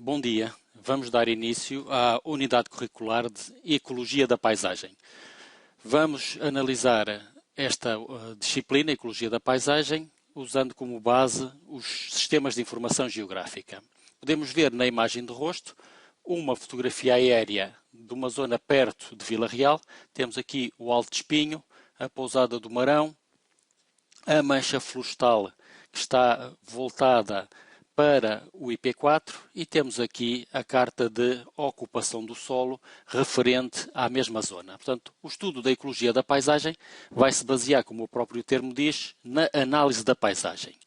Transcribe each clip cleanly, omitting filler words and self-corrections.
Bom dia. Vamos dar início à unidade curricular de Ecologia da Paisagem. Vamos analisar esta disciplina, Ecologia da Paisagem, usando como base os sistemas de informação geográfica. Podemos ver na imagem de rosto uma fotografia aérea de uma zona perto de Vila Real. Temos aqui o Alto de Espinho, a Pousada do Marão, a mancha florestal que está voltada para o IP4 e temos aqui a carta de ocupação do solo referente à mesma zona. Portanto, o estudo da ecologia da paisagem vai se basear, como o próprio termo diz, na análise da paisagem.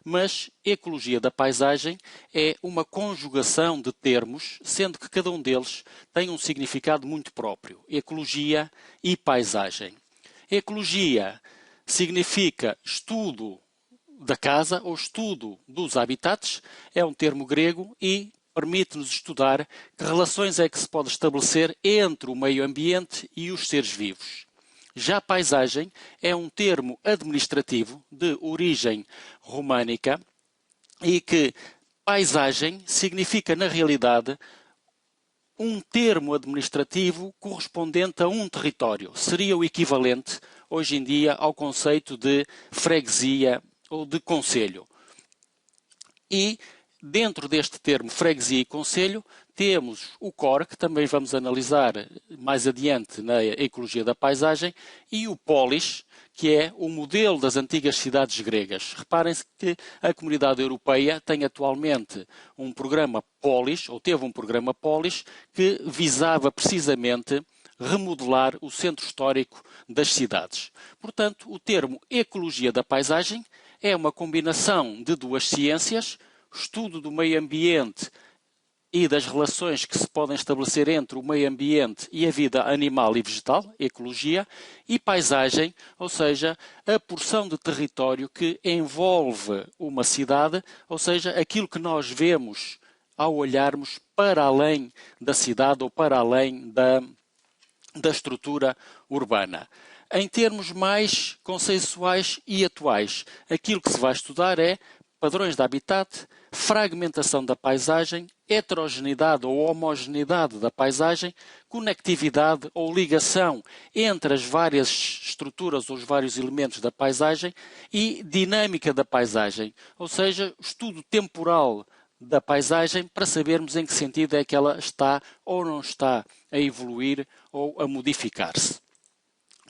Mas ecologia da paisagem é uma conjugação de termos, sendo que cada um deles tem um significado muito próprio. Ecologia e paisagem. Ecologia significa estudo da casa ou estudo dos habitats, é um termo grego e permite-nos estudar que relações é que se pode estabelecer entre o meio ambiente e os seres vivos. Já a paisagem é um termo administrativo de origem românica e que paisagem significa, na realidade, um termo administrativo correspondente a um território. Seria o equivalente, hoje em dia, ao conceito de freguesia ou de concelho. E, dentro deste termo freguesia e concelho, temos o COR, que também vamos analisar mais adiante na ecologia da paisagem, e o polis, que é o modelo das antigas cidades gregas. Reparem-se que a Comunidade Europeia tem atualmente um programa polis, ou teve um programa polis, que visava precisamente remodelar o centro histórico das cidades. Portanto, o termo ecologia da paisagem é uma combinação de duas ciências, estudo do meio ambiente e das relações que se podem estabelecer entre o meio ambiente e a vida animal e vegetal, ecologia, e paisagem, ou seja, a porção de território que envolve uma cidade, ou seja, aquilo que nós vemos ao olharmos para além da cidade ou para além da estrutura urbana. Em termos mais consensuais e atuais, aquilo que se vai estudar é padrões de habitat, fragmentação da paisagem, heterogeneidade ou homogeneidade da paisagem, conectividade ou ligação entre as várias estruturas ou os vários elementos da paisagem e dinâmica da paisagem, ou seja, estudo temporal da paisagem para sabermos em que sentido é que ela está ou não está a evoluir ou a modificar-se.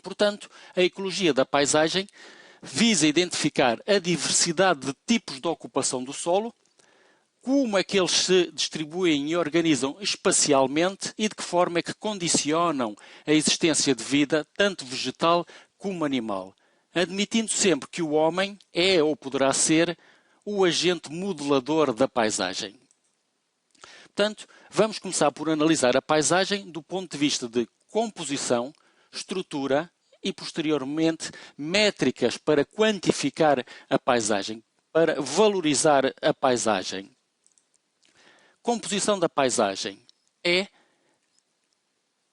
Portanto, a ecologia da paisagem visa identificar a diversidade de tipos de ocupação do solo, como é que eles se distribuem e organizam espacialmente e de que forma é que condicionam a existência de vida, tanto vegetal como animal, admitindo sempre que o homem é ou poderá ser o agente modelador da paisagem. Portanto, vamos começar por analisar a paisagem do ponto de vista de composição, estrutura e, posteriormente, métricas para quantificar a paisagem, para valorizar a paisagem. Composição da paisagem é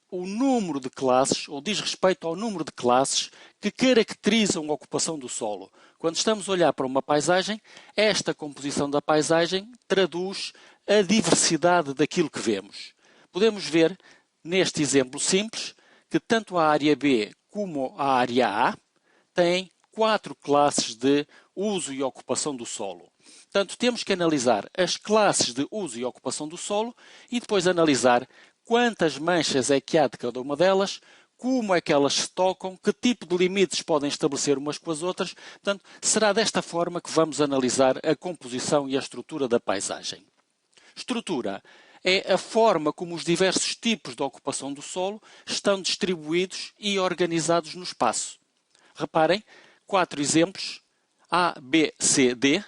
o número de classes, ou diz respeito ao número de classes que caracterizam a ocupação do solo. Quando estamos a olhar para uma paisagem, esta composição da paisagem traduz a diversidade daquilo que vemos. Podemos ver, neste exemplo simples, que tanto a área B como a área A têm 4 classes de uso e ocupação do solo. Portanto, temos que analisar as classes de uso e ocupação do solo e depois analisar quantas manchas é que há de cada uma delas, como é que elas se tocam, que tipo de limites podem estabelecer umas com as outras. Portanto, será desta forma que vamos analisar a composição e a estrutura da paisagem. Estrutura é a forma como os diversos tipos de ocupação do solo estão distribuídos e organizados no espaço. Reparem, 4 exemplos, A, B, C, D.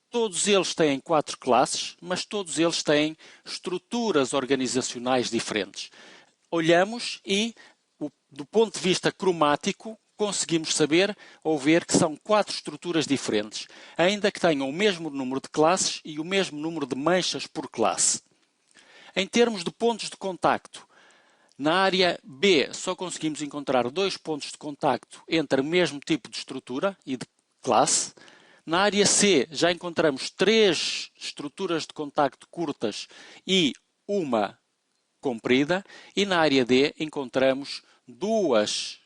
Todos eles têm 4 classes, mas todos eles têm estruturas organizacionais diferentes. Olhamos e, do ponto de vista cromático, conseguimos saber ou ver que são 4 estruturas diferentes, ainda que tenham o mesmo número de classes e o mesmo número de manchas por classe. Em termos de pontos de contacto, na área B só conseguimos encontrar 2 pontos de contacto entre o mesmo tipo de estrutura e de classe. Na área C já encontramos 3 estruturas de contacto curtas e uma comprida, e na área D encontramos 2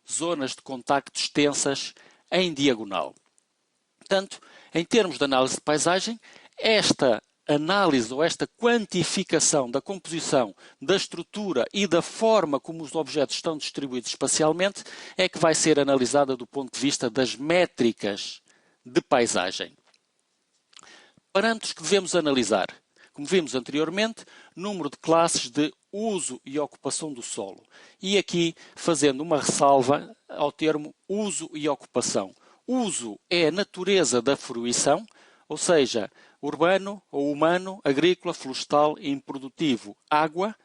zonas de contacto extensas em diagonal. Portanto, em termos de análise de paisagem, esta análise ou esta quantificação da composição, da estrutura e da forma como os objetos estão distribuídos espacialmente é que vai ser analisada do ponto de vista das métricas de paisagem. Parâmetros que devemos analisar. Como vimos anteriormente, número de classes de uso e ocupação do solo. E aqui fazendo uma ressalva ao termo uso e ocupação. Uso é a natureza da fruição, ou seja, urbano ou humano, agrícola, florestal e improdutivo, água.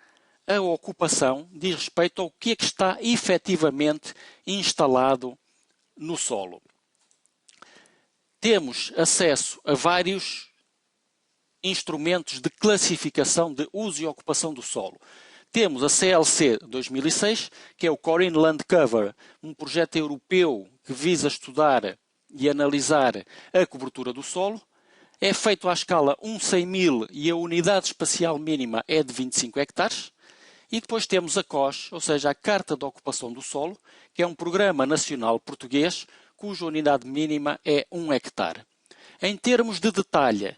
A ocupação diz respeito ao que é que está efetivamente instalado no solo. Temos acesso a vários instrumentos de classificação de uso e ocupação do solo. Temos a CLC 2006, que é o Core Inland Cover, um projeto europeu que visa estudar e analisar a cobertura do solo. É feito à escala 1/100.000 e a unidade espacial mínima é de 25 hectares. E depois temos a COS, ou seja, a Carta de Ocupação do Solo, que é um programa nacional português cuja unidade mínima é 1 hectare. Em termos de detalhe,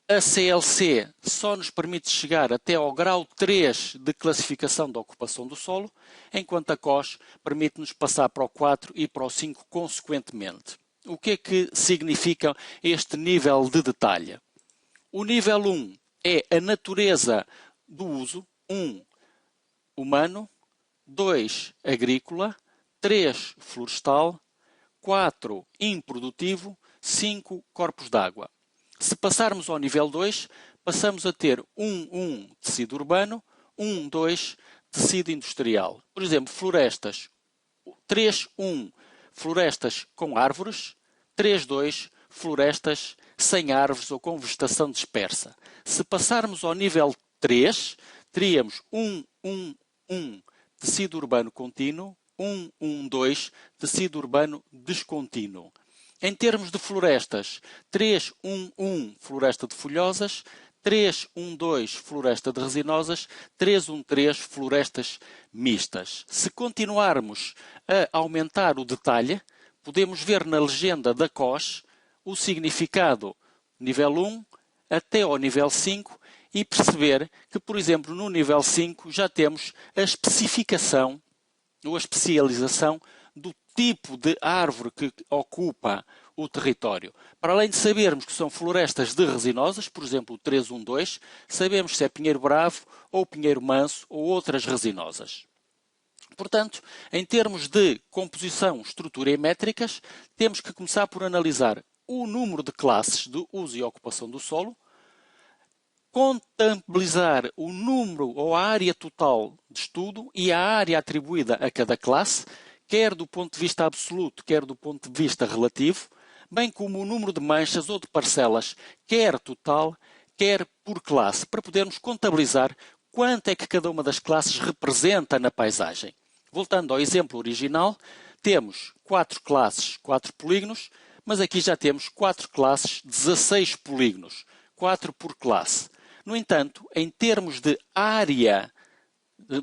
a CLC só nos permite chegar até ao grau 3 de classificação da ocupação do solo, enquanto a COS permite-nos passar para o 4 e para o 5 consequentemente. O que é que significa este nível de detalhe? O nível 1 é a natureza do uso. 1, humano. 2, agrícola. 3, florestal. 4, improdutivo. 5, corpos d'água. Se passarmos ao nível 2, passamos a ter 1, tecido urbano, 2, tecido industrial. Por exemplo, florestas. 3, florestas com árvores. 3, florestas sem árvores ou com vegetação dispersa. Se passarmos ao nível 3, teríamos 1, tecido urbano contínuo, 2, tecido urbano descontínuo. Em termos de florestas, 3, floresta de folhosas, 3, floresta de resinosas, 3, florestas mistas. Se continuarmos a aumentar o detalhe, podemos ver na legenda da COS o significado nível 1 até ao nível 5 e perceber que, por exemplo, no nível 5 já temos a especificação ou a especialização do tipo de árvore que ocupa o território. Para além de sabermos que são florestas de resinosas, por exemplo, o 312, sabemos se é pinheiro bravo ou pinheiro manso ou outras resinosas. Portanto, em termos de composição, estrutura e métricas, temos que começar por analisar o número de classes de uso e ocupação do solo, contabilizar o número ou a área total de estudo e a área atribuída a cada classe, quer do ponto de vista absoluto, quer do ponto de vista relativo, bem como o número de manchas ou de parcelas, quer total, quer por classe, para podermos contabilizar quanto é que cada uma das classes representa na paisagem. Voltando ao exemplo original, temos 4 classes, 4 polígonos, mas aqui já temos 4 classes, 16 polígonos, 4 por classe. No entanto, em termos de área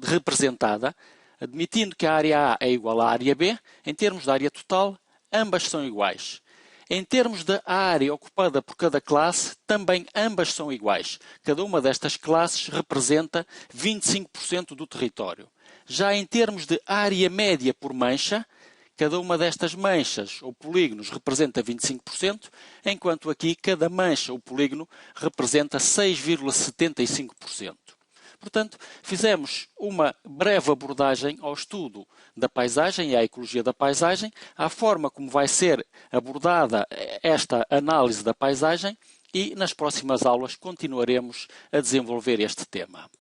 representada, admitindo que a área A é igual à área B, em termos de área total, ambas são iguais. Em termos da área ocupada por cada classe, também ambas são iguais. Cada uma destas classes representa 25% do território. Já em termos de área média por mancha, cada uma destas manchas ou polígonos representa 25%, enquanto aqui cada mancha ou polígono representa 6,75%. Portanto, fizemos uma breve abordagem ao estudo da paisagem e à ecologia da paisagem, à forma como vai ser abordada esta análise da paisagem e nas próximas aulas continuaremos a desenvolver este tema.